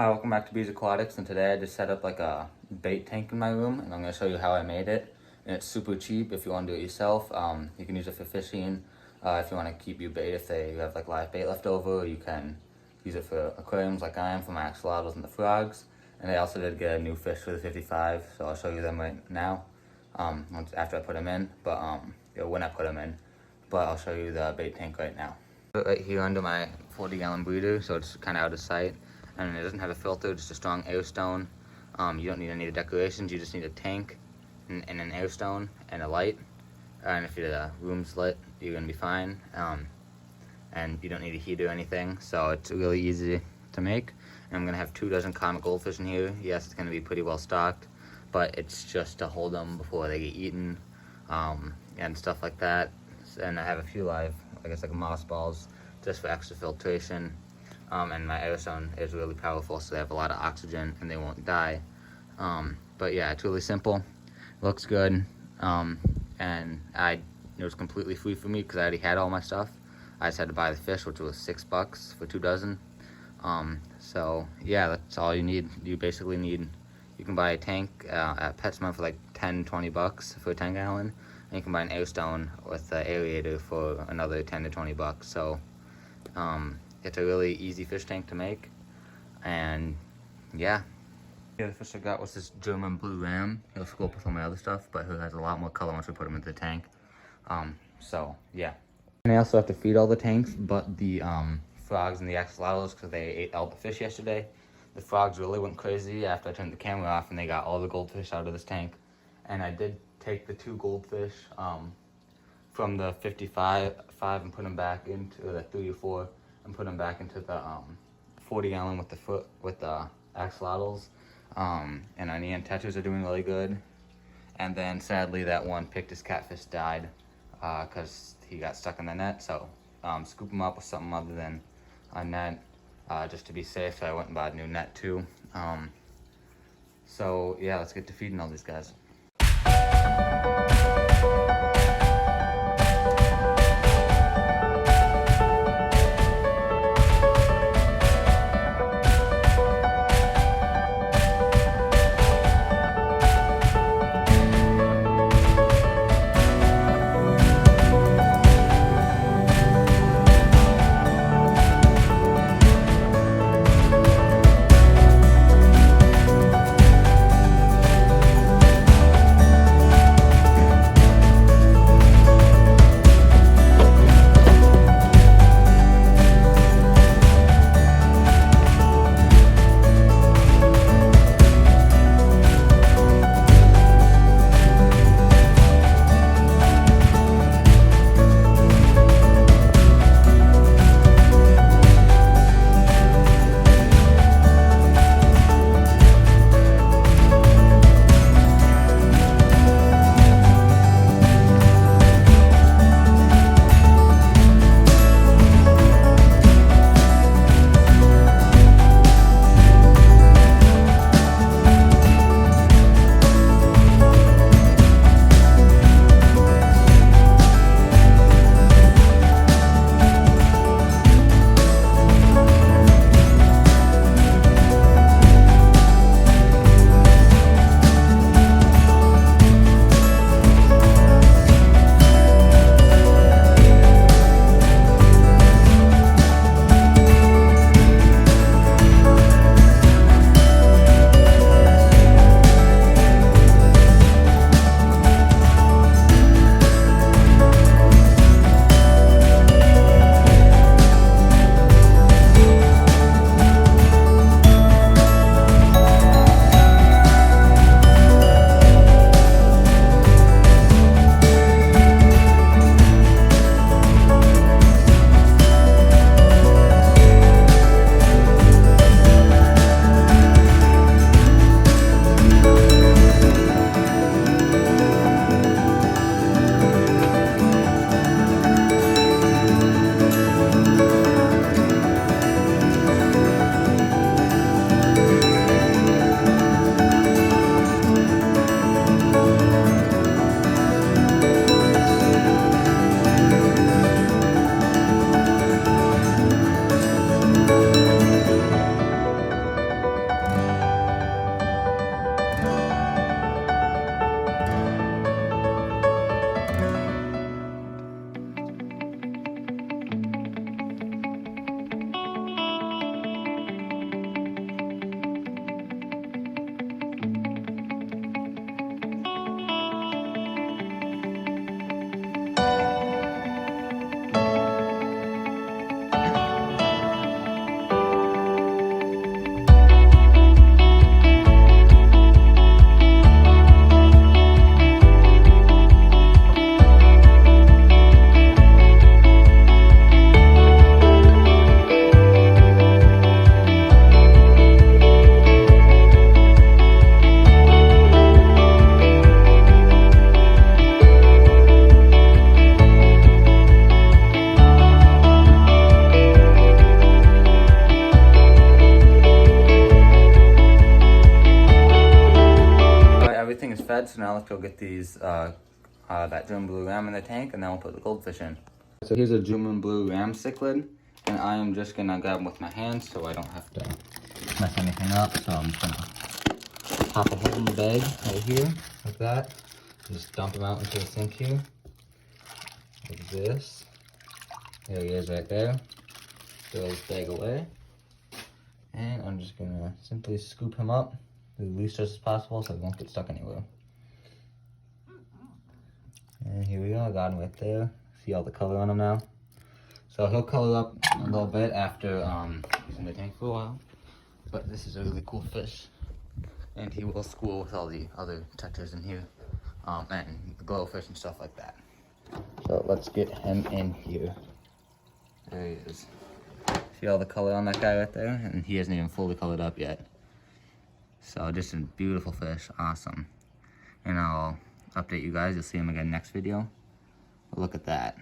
Hi, welcome back to Bees Aquatics, and today I just set up like a bait tank in my room, and I'm going to show you how I made it. And it's super cheap if you want to do it yourself. You can use it for fishing, if you want to keep your bait, if you have like live bait left over. You can use it for aquariums like I am for my axolotls and the frogs. And I also did get a new fish for the 55, so I'll show you them right now, after I put them in, but when I put them in. But I'll show you the bait tank right now. Right here under my 40-gallon breeder, so it's kind of out of sight. And it doesn't have a filter, just a strong air stone. You don't need any decorations, you just need a tank and an air stone and a light. And if your room's lit, you're gonna be fine. And you don't need a heat or anything, so it's really easy to make. And I'm gonna have 2 dozen comet goldfish in here. Yes, it's gonna be pretty well stocked, but it's just to hold them before they get eaten, and stuff like that. And I have a few live, I guess like moss balls, just for extra filtration. And my air stone is really powerful, so they have a lot of oxygen and they won't die. But yeah, it's really simple, looks good, and it was completely free for me because I already had all my stuff. I just had to buy the fish, which was $6 for 2 dozen. So yeah, that's all you need. You basically need, you can buy a tank at PetSmart for like $10-20 for a 10-gallon, and you can buy an air stone with an aerator for another $10 to $20. So it's a really easy fish tank to make, and yeah. The other fish I got was this German blue ram. He'll school up with all my other stuff, but he has a lot more color once we put him into the tank. So yeah. And I also have to feed all the tanks, but the frogs and the axolotls, because they ate all the fish yesterday. The frogs really went crazy after I turned the camera off, and they got all the goldfish out of this tank. And I did take the 2 goldfish from the 55 and put them back into the 3 or 4. And put them back into the 40-gallon with the axolotls. And our neon tetras are doing really good. And then sadly that one Pictus catfish died because he got stuck in the net. So scoop him up with something other than a net, just to be safe. So I went and bought a new net too. So yeah, let's get to feeding all these guys. said, so now let's go get these, that June Blue Ram in the tank, and then we'll put the goldfish in. So here's a June Blue Ram cichlid, and I am just gonna grab them with my hands so I don't have to mess anything up. So I'm just gonna pop a hole in the bag right here, like that. Just dump them out into the sink here, like this. There he is right there. Throw this bag away. And I'm just gonna simply scoop him up as least as possible so he won't get stuck anywhere. And here we go, I got him right there. See all the color on him now? So he'll color up a little bit after he's in the tank for a while. But this is a really cool fish. And he will school with all the other tetras in here. And the glowfish and stuff like that. So let's get him in here. There he is. See all the color on that guy right there? And he hasn't even fully colored up yet. So just a beautiful fish, awesome. And I'll update you guys, you'll see him again next video. But look at that.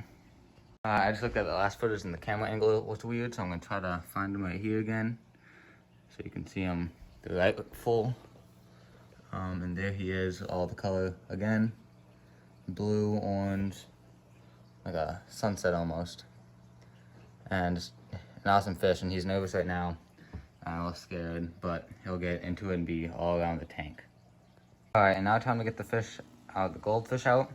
I just looked at the last footage and the camera angle was weird, so I'm gonna try to find him right here again. So you can see him the right full. And there he is, all the color again. Blue, orange, like a sunset almost. And just an awesome fish, and he's nervous right now. I'm a little scared, but he'll get into it and be all around the tank. Alright, and now time to get the fish out, the goldfish out.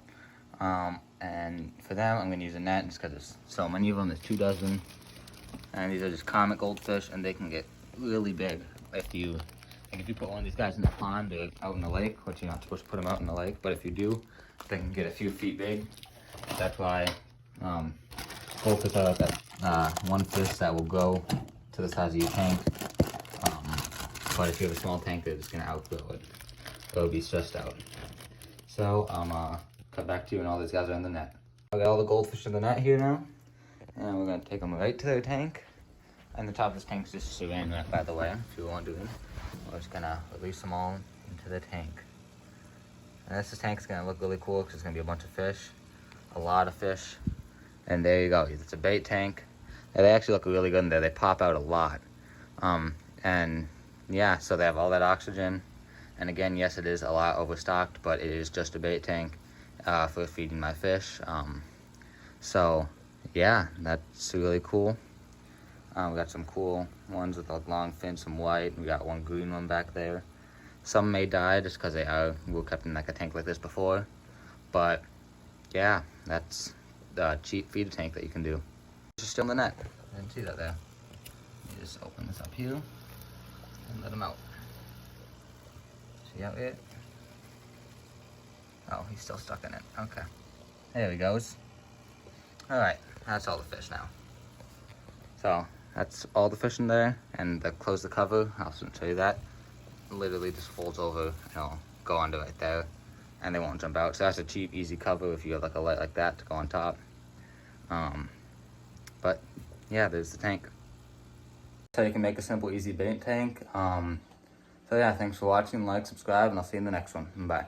And for them, I'm gonna use a net just because there's so many of them, there's 2 dozen. And these are just comet goldfish, and they can get really big if you put one of these guys in the pond or out in the lake, which you're not supposed to put them out in the lake, but if you do, they can get a few feet big. That's why goldfish are like that one fish that will grow to the size of your tank. But if you have a small tank, they're just gonna outgrow it. They'll be stressed out. So I'm cut back to you, and all these guys are in the net. I got all the goldfish in the net here now, and we're gonna take them right to their tank. And the top of this tank is just saran wrap, by the way, if you want to do it. We're just gonna release them all into the tank. And this tank is gonna look really cool because it's gonna be a bunch of fish, a lot of fish. And there you go, it's a bait tank. And they actually look really good in there, they pop out a lot. And yeah, so they have all that oxygen. And again, yes, it is a lot overstocked, but it is just a bait tank for feeding my fish. So yeah, that's really cool. We got some cool ones with like long fins, some white. We got one green one back there. Some may die just because we were kept in like a tank like this before. But yeah, that's the cheap feeder tank that you can do. It's still in the net. I didn't see that there. You just open this up here and let him out. See out it? Oh, he's still stuck in it. Okay. There he goes. Alright, that's all the fish now. So that's all the fish in there, and close the cover. I'll show you that. Literally just folds over, and it'll go under right there, and they won't jump out. So that's a cheap, easy cover if you have like a light like that to go on top. But yeah, there's the tank. So you can make a simple, easy bait tank. So yeah, thanks for watching. Like, subscribe, and I'll see you in the next one. Bye.